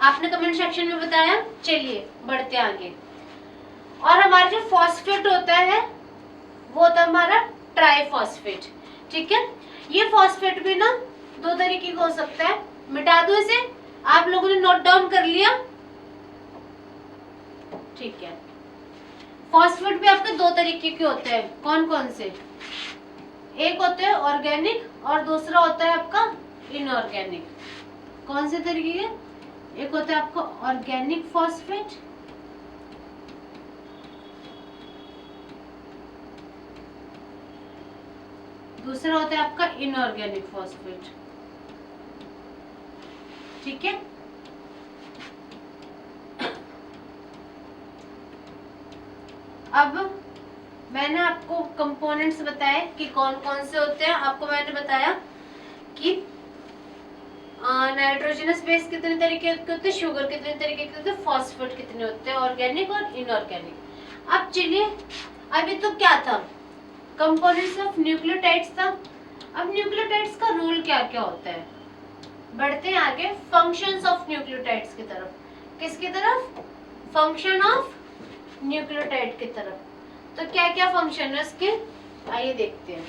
आपने comment section में बताया। चलिए बढ़ते आगे। और हमारा जो फॉस्फेट होता है वो होता है हमारा ट्राइफॉस्फेट। ठीक है, ये फॉस्फेट भी ना दो तरीके का हो सकता है। मिटा दो इसे, आप लोगों ने नोट डाउन कर लिया? ठीक है, फॉस्फेट भी आपके दो तरीके के होते हैं। कौन कौन से? एक होता है ऑर्गेनिक और दूसरा होता है आपका इनऑर्गेनिक। कौन से तरीके के? एक होता है आपका ऑर्गेनिक फॉस्फेट, दूसरा होता है आपका इनऑर्गेनिक फॉस्फेट। ठीक है, अब मैंने आपको कंपोनेंट्स बताए कि कौन कौन से होते हैं। आपको मैंने बताया कि नाइट्रोजनस बेस कितने तरीके के होते हैं, शुगर कितने तरीके के होते हैं, फॉस्फेट कितने होते हैं, ऑर्गेनिक और इनऑर्गेनिक। अब चलिए, अभी तो क्या था, कंपोनेंट्स ऑफ न्यूक्लियोटाइड्स था। अब न्यूक्लियोटाइड्स का रोल क्या क्या होता है। बढ़ते हैं आगे फंक्शंस ऑफ न्यूक्लियोटाइड्स की तरफ। किसकी तरफ? फंक्शन ऑफ न्यूक्लियोटाइड की तरफ। तो क्या क्या फंक्शन है इसके, आइए देखते हैं।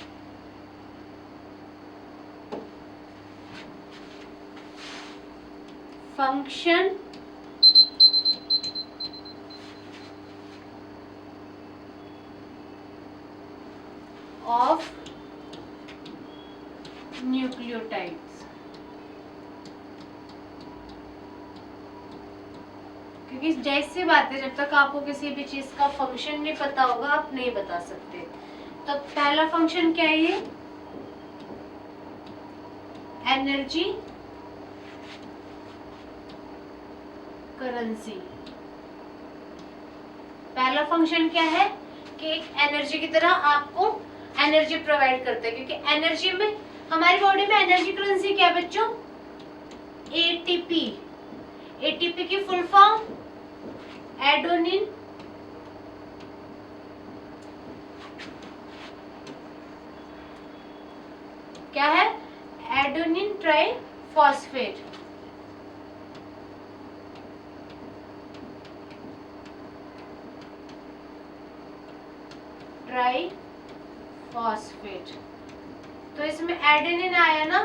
Function of nucleotides. क्योंकि जैसी बात है, जब तक आपको किसी भी चीज का फंक्शन नहीं पता होगा आप नहीं बता सकते। तो पहला फंक्शन क्या है ये? Energy currency. पहला फंक्शन क्या है कि एक एनर्जी की तरह आपको एनर्जी प्रोवाइड करता है, क्योंकि एनर्जी में हमारी बॉडी में एनर्जी करेंसी क्या है बच्चों? एटीपी। एटीपी की फुल फॉर्म एडोनिन क्या है? एडोनिन ट्राइफॉस्फेट। ट्राइफॉस्फेट। तो इसमें एडेनिन आया ना,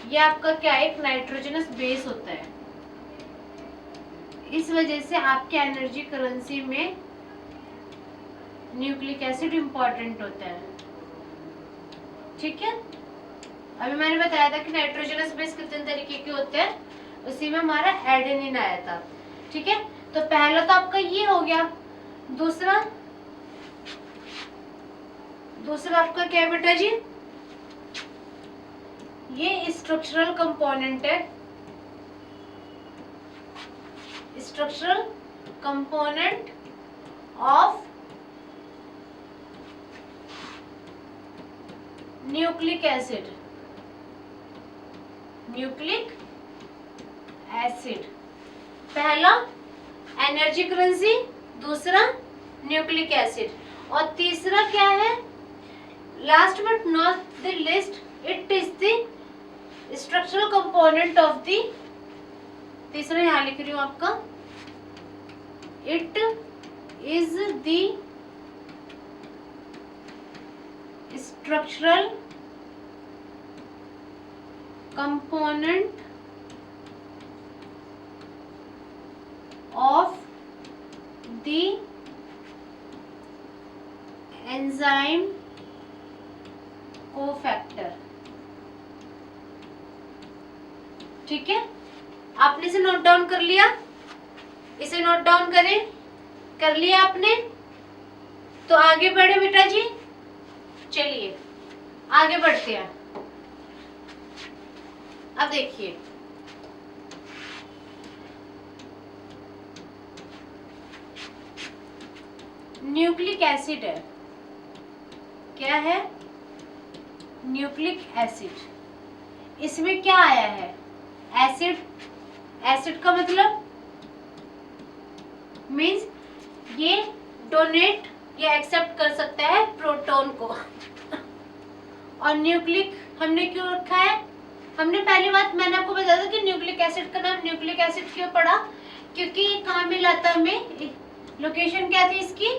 ये आपका क्या है? एक नाइट्रोजनस बेस होता है। इस वजह से आपके एनर्जी करेंसी में न्यूक्लिक एसिड इंपॉर्टेंट होता है। ठीक है, अभी मैंने बताया था कि नाइट्रोजनस बेस कितने तरीके के होते हैं, उसी में हमारा एडेनिन आया था। ठीक है, तो पहला तो आपका ये हो गया। दूसरा आपका क्या है बेटा जी? ये स्ट्रक्चरल कंपोनेंट है। Structural component of nucleic acid. Nucleic acid पहला एनर्जी करेंसी, दूसरा न्यूक्लिक एसिड, और तीसरा क्या है? Last but not the list, it is the structural component of the, तीसरा यहाँ लिख रही हूँ आपका, it is the structural component of the enzyme cofactor। ठीक है, आपने इसे नोट डाउन कर लिया? इसे नोट डाउन करें, कर लिया आपने? तो आगे बढ़े बेटा जी। चलिए आगे बढ़ते हैं। अब देखिए, न्यूक्लिक एसिड है। क्या है? Nucleic acid. इसमें क्या आया है? एसिड। एसिड का मतलब मीन्स ये डोनेट या एक्सेप्ट कर सकता है प्रोटॉन को। और न्यूक्लिक हमने क्यों रखा है? हमने पहली बात मैंने आपको बताया था कि न्यूक्लिक एसिड का नाम न्यूक्लिक एसिड क्यों पड़ा, क्योंकि ये कहाँ मिला था हमें, लोकेशन क्या थी इसकी,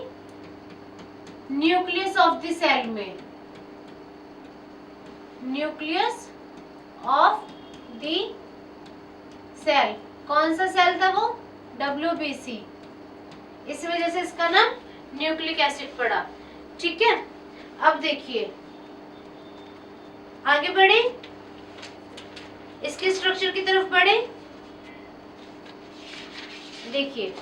न्यूक्लियस ऑफ द सेल में, न्यूक्लियस ऑफ द सेल। कौन सा सेल था वो, WBC, इस वजह से इसका नाम न्यूक्लिक एसिड पड़ा। ठीक है, अब देखिए आगे बढ़े, इसके स्ट्रक्चर की तरफ बढ़े। देखिए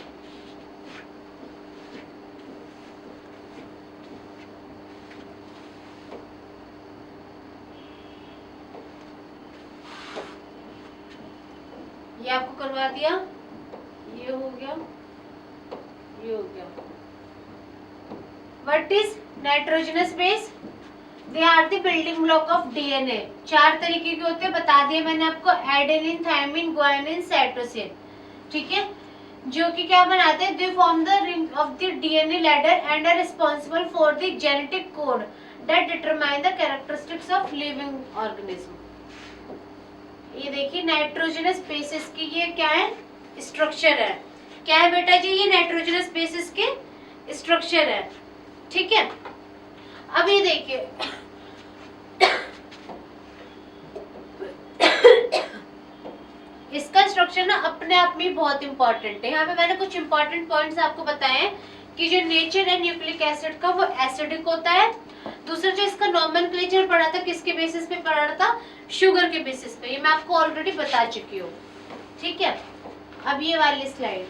ये आपको करवा दिया, ये हो गया, ये हो गया। What is nitrogenous base, they are the building block of DNA। 4 तरीके के होते हैं, बता दिए मैंने आपको, एडेनिन, थायमिन, ग्वानिन, साइटोसिन। ठीक है, जो कि क्या बनाते हैं, they form the ring of the DNA ladder and are responsible for the genetic code that determine the characteristics of living organism. ये देखिए नाइट्रोजनस बेसिस की ये क्या है, स्ट्रक्चर है। क्या है बेटा जी, ये नाइट्रोजनस बेसिस के स्ट्रक्चर है। ठीक है, अब ये देखिए इसका स्ट्रक्चर ना अपने आप में बहुत इंपॉर्टेंट है। यहाँ पे मैंने कुछ इंपॉर्टेंट पॉइंट्स आपको बताए हैं कि जो नेचर है न्यूक्लिक एसिड का वो एसिडिक होता है। दूसरा जो इसका नॉमेनक्लेचर पढ़ा था, किसके बेसिस पे पढ़ा था, शुगर के बेसिस पे, ये मैं आपको ऑलरेडी बता चुकी हूँ। ठीक है, अब ये वाली स्लाइड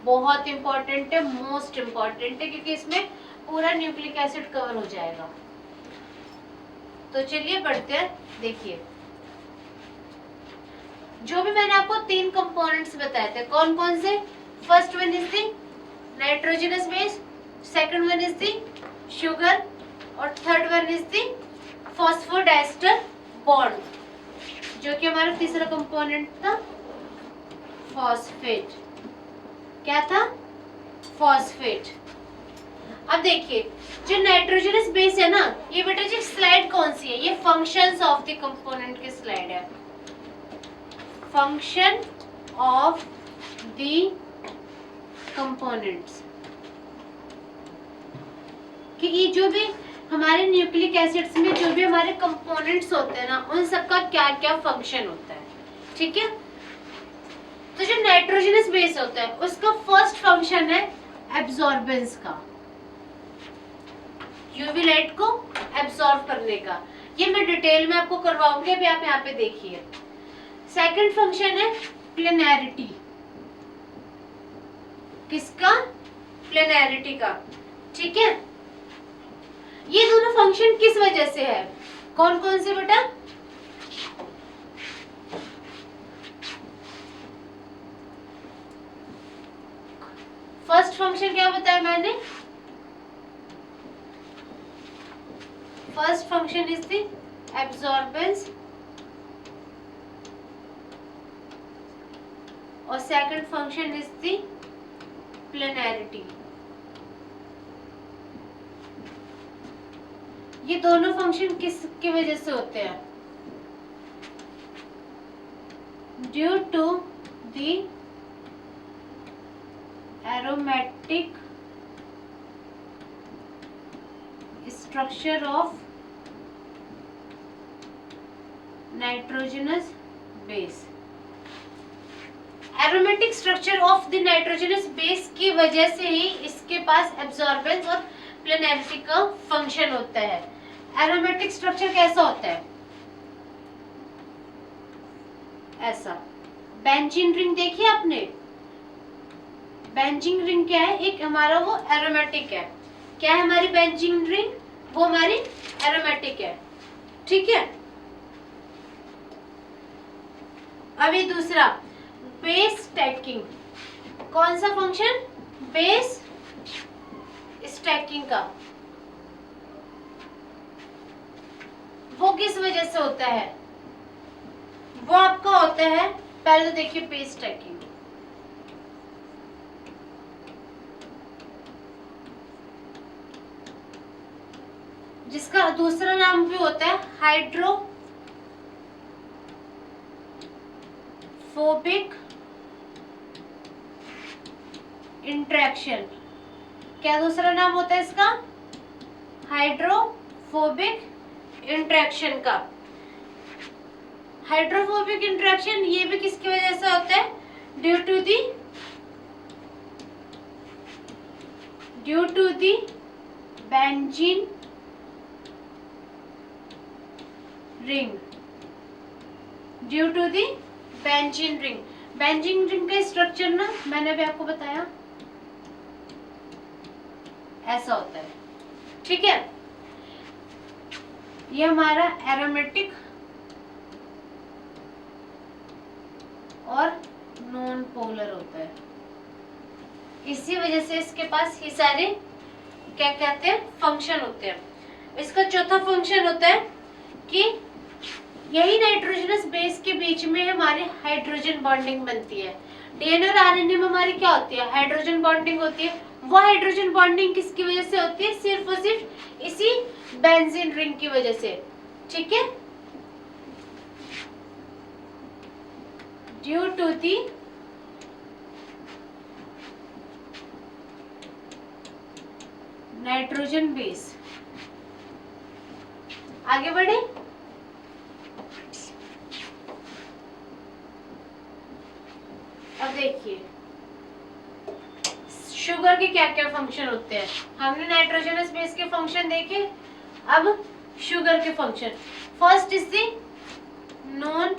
बहुत इंपॉर्टेंट है, मोस्ट इंपॉर्टेंट है, क्योंकि इसमें पूरा न्यूक्लिक एसिड कवर हो जाएगा। तो चलिए बढ़ते हैं। देखिए जो भी मैंने आपको 3 कंपोनेंट्स बताए थे, कौन कौन से, first one is the nitrogenous base, second one is the sugar और third one is the phosphodiester bond, जो कि हमारा तीसरा कंपोनेंट था फॉस्फेट। क्या था, फॉस्फेट। अब देखिए जो नाइट्रोजनस बेस है ना, ये बेटा जी स्लाइड कौन सी है, ये फंक्शंस ऑफ द कंपोनेंट की स्लाइड है। फंक्शन ऑफ द कंपोनेंट्स, कि ये जो भी हमारे न्यूक्लिक एसिड्स में जो भी हमारे कंपोनेंट्स होते हैं ना, उन सबका क्या क्या फंक्शन होता है। ठीक है, तो जो नाइट्रोजनस बेस होता है उसका फर्स्ट फंक्शन है एब्जॉर्बेंस का, यूवी लाइट को एब्जॉर्ब करने का। ये मैं डिटेल में आपको करवाऊंगी, अभी आप यहाँ पे देखिए। सेकंड फंक्शन है प्लेनैरिटी, किसका, प्लेनैरिटी का। ठीक है, ये दोनों फंक्शन किस वजह से है, कौन कौन से बेटा, फर्स्ट फंक्शन क्या बताया मैंने, first function is the absorbance और second function is the planarity. ये दोनों फंक्शन किसकी वजह से होते हैं, due to the aromatic structure of nitrogenous base. Aromatic structure of the nitrogenous base की वजह से ही इसके पास एब्जॉर्बेंस और प्लेनैरिटी का फंक्शन होता है। एरोमेटिक स्ट्रक्चर कैसा होता है, ऐसा। बेंजीन रिंग देखी आपने, बेंजीन रिंग क्या है, एक हमारा वो एरोमेटिक है। क्या है हमारी बेंजीन रिंग, वो हमारी एरोमेटिक है। ठीक है, अभी दूसरा बेस स्टैकिंग, कौन सा फंक्शन, बेस स्टैकिंग का, वो किस वजह से होता है, वो आपका होता है, पहले तो देखिए बेस स्टैकिंग, जिसका दूसरा नाम भी होता है हाइड्रो हाइड्रोफोबिक इंटरेक्शन। क्या दूसरा नाम होता है इसका? हाइड्रोफोबिक इंटरेक्शन का। हाइड्रोफोबिक इंटरेक्शन ये भी किसकी वजह से होता है? Due to the benzene ring. Due to the benzene ring. Benzene ring का स्ट्रक्चर ना मैंने अभी आपको बताया ऐसा होता है, ठीक है। ये हमारा एरोमेटिक और नॉन पोलर होता है। इसी वजह से इसके पास ये सारे क्या कहते हैं फंक्शन होते हैं। इसका चौथा फंक्शन होता है कि यही नाइट्रोजनस बेस के बीच में हमारी हाइड्रोजन बॉन्डिंग बनती है। डीएनए और आरएनए में हमारी क्या होती है? हाइड्रोजन बॉन्डिंग होती है। वो हाइड्रोजन बॉन्डिंग किसकी वजह से होती है? सिर्फ और सिर्फ इसी बेंजीन रिंग की वजह से, ठीक है। Due to the nitrogen base. आगे बढ़े। अब देखिए शुगर के क्या क्या फंक्शन होते हैं। हमने नाइट्रोजनस बेस के फंक्शन देखे, अब शुगर के function. First is the non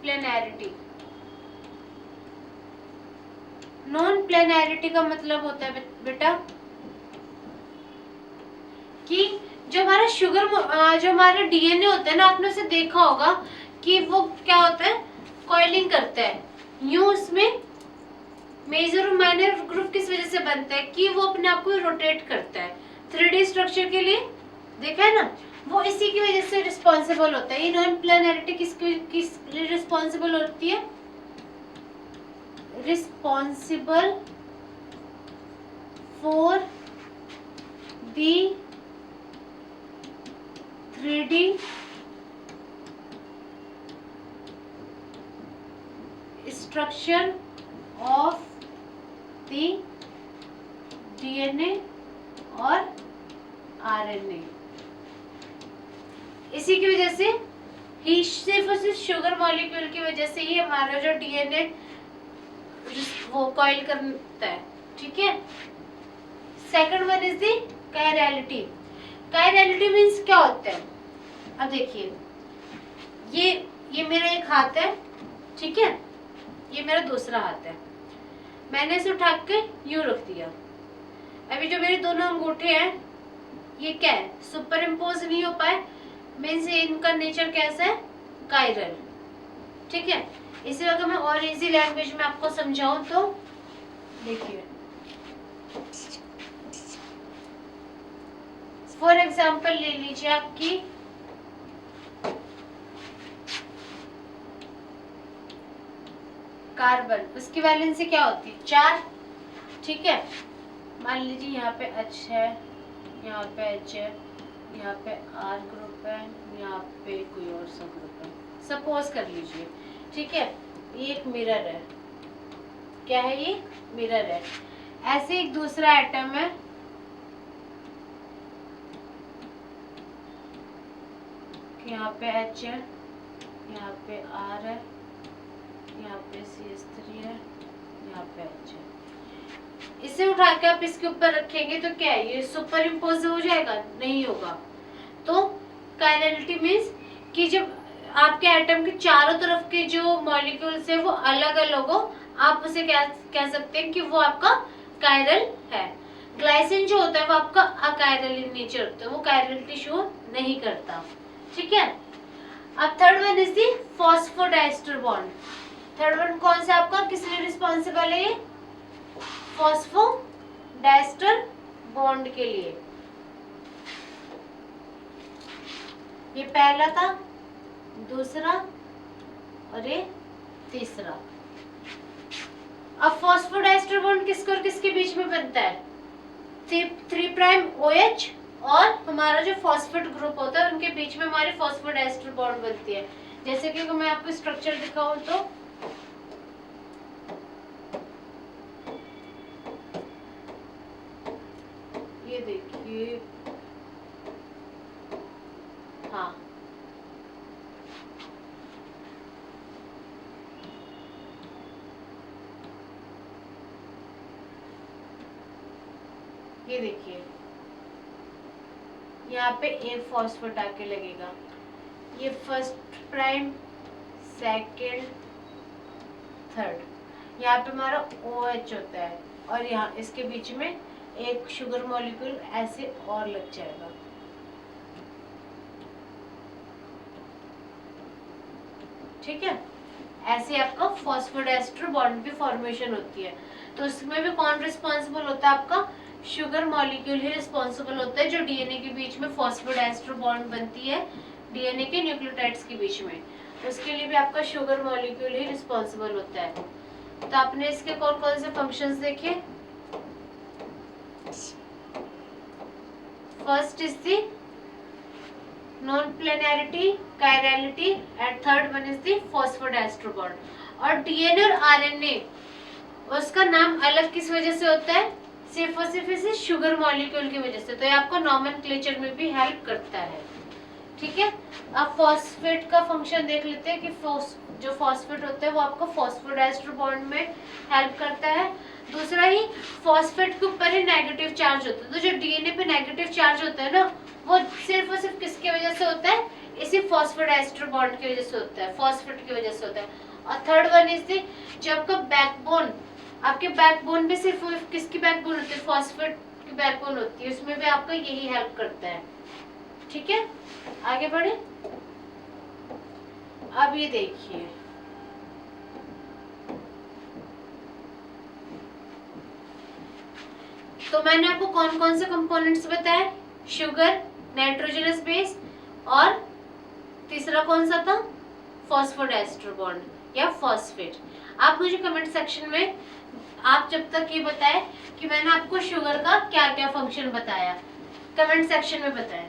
planarity. Non planarity का मतलब होता है बेटा कि जो हमारा शुगर जो हमारा डीएनए होता है ना, आपने उसे देखा होगा कि वो क्या होता है? कॉइलिंग करता है। यूं उसमें मेजर और माइनर ग्रुप किस वजह से बनता है? कि वो अपने आप को रोटेट करता है। 3D स्ट्रक्चर के लिए देखा है ना, वो इसी की वजह से रिस्पॉन्सिबल होता है। ये नॉन प्लेनैरिटी किस लिए रिस्पॉन्सिबल होती है? Responsible for the 3D structure of the DNA और आरएनए। इसी की वजह से ही सिर्फ और सिर्फ शुगर मॉलिक्यूल की वजह से ही हमारा जो डीएनए वो कॉइल करता है, ठीक है। Second one is the chirality. Chirality means क्या होता है? अब देखिए ये मेरा एक हाथ है, ठीक है, ये मेरा दूसरा हाथ है। मैंने इसे उठा के यूं रख दिया। अभी जो मेरे दोनों अंगूठे हैं ये क्या है? सुपर इम्पोज नहीं हो पाए, मीन्स इनका नेचर कैसा है? कायरल, ठीक है। इसे अगर मैं और इजी लैंग्वेज में आपको समझाऊं तो देखिए, फॉर एग्जाम्पल ले लीजिए आपकी कार्बन, उसकी वैलेंसी क्या होती है? 4, ठीक है। मान लीजिए यहाँ पे H है, यहाँ पे H है, यहाँ पे R ग्रुप है, यहाँ पे कोई और सा ग्रुप है, सपोज कर लीजिए, ठीक है। ये एक मिरर है। क्या है ये? मिरर है। ऐसे एक दूसरा एटम है, यहाँ पे H है, यहाँ पे R है, यहाँ पे CH3 है, यहाँ पे H है। इसे उठा के आप इसके ऊपर रखेंगे तो क्या है? ये सुपर इम्पोज हो जाएगा? नहीं होगा। तो कायरलिटी मीन्स कि जब आपके एटम के चारों तरफ के जो मॉलिक्यूल्स है वो अलग अलग हो, आप उसे क्या कह सकते हैं कि वो आपका कायरल है। ग्लाइसिन जो होता है वो आपका अकायरल इन नेचर होता है, वो कायरलिटी शो नहीं करता, ठीक है। अब third one is the phosphodiester bond. Third one कौन सा आपका किस लिए रिस्पॉन्सिबल है? ये फॉस्फोडाइस्टर बॉन्ड के लिए। ये पहला था, दूसरा और ये तीसरा। अब फॉस्फोडाइस्टर बॉन्ड किसके और किसके बीच में बनता है? 3' OH और हमारा जो फॉस्फेट ग्रुप होता है उनके बीच में हमारी फॉस्फोडाइस्टर बॉन्ड बनती है। जैसे कि मैं आपको स्ट्रक्चर दिखाऊं तो ये देखिए, हाँ ये देखिए, यहाँ पे एक फॉस्फेट आके लगेगा, ये फर्स्ट प्राइम, सेकेंड, थर्ड, यहाँ पे हमारा OH होता है और यहाँ इसके बीच में एक शुगर मॉलिक्यूल ऐसे और लग जाएगा। ठीक है, ऐसे आपका फॉस्फोडाइस्टर बॉन्ड की फॉर्मेशन होती है। तो इसमें भी कौन रिस्पॉन्सिबल होता है? आपका शुगर मॉलिक्यूल ही रिस्पॉन्सिबल होता है, जो डीएनए के बीच में फॉस्फोडाइस्टर बॉन्ड बनती है डीएनए के न्यूक्लियोटाइड्स के बीच में, उसके लिए भी आपका शुगर मॉलिक्यूल ही रिस्पॉन्सिबल होता है। तो आपने इसके कौन कौन से फंक्शंस देखे? First is the non-planarity, chirality, and third one is the phosphodiester bond. और डीएनए और आरएनए उसका नाम अलग किस वजह से होता है? सिर्फ और सिर्फ इसे शुगर मॉलिक्यूल की वजह से। तो ये आपको नॉमेनक्लेचर में भी हेल्प करता है। ठीक है, अब फॉस्फेट का फंक्शन देख लेते हैं कि जो फॉस्फेट होता है वो आपको फॉस्फोडाइस्टर बॉन्ड में हेल्प करता है। दूसरा ही फॉस्फेट के ऊपर ही नेगेटिव चार्ज होता है, तो जो डीएनए पे नेगेटिव चार्ज होता है ना, वो सिर्फ और सिर्फ किसकी वजह से होता है? इसी फॉस्फोडाइस्टर बॉन्ड की वजह से होता है, फॉस्फेट की वजह से होता है। और थर्ड वन इज द, जो आपका बैकबोन, आपके बैकबोन में सिर्फ किसकी बैकबोन होती है? फॉस्फेट की बैकबोन होती है, उसमें भी आपका यही हेल्प करता है। ठीक है, आगे बढ़े। अब ये देखिए, तो मैंने आपको कौन कौन से कंपोनेंट्स बताए? शुगर, नाइट्रोजनस बेस, और तीसरा कौन सा था? फॉस्फोडाइस्टर बॉन्ड या फॉस्फेट। आप मुझे कमेंट सेक्शन में आप जब तक ये बताएं कि मैंने आपको शुगर का क्या क्या फंक्शन बताया, कमेंट सेक्शन में बताएं।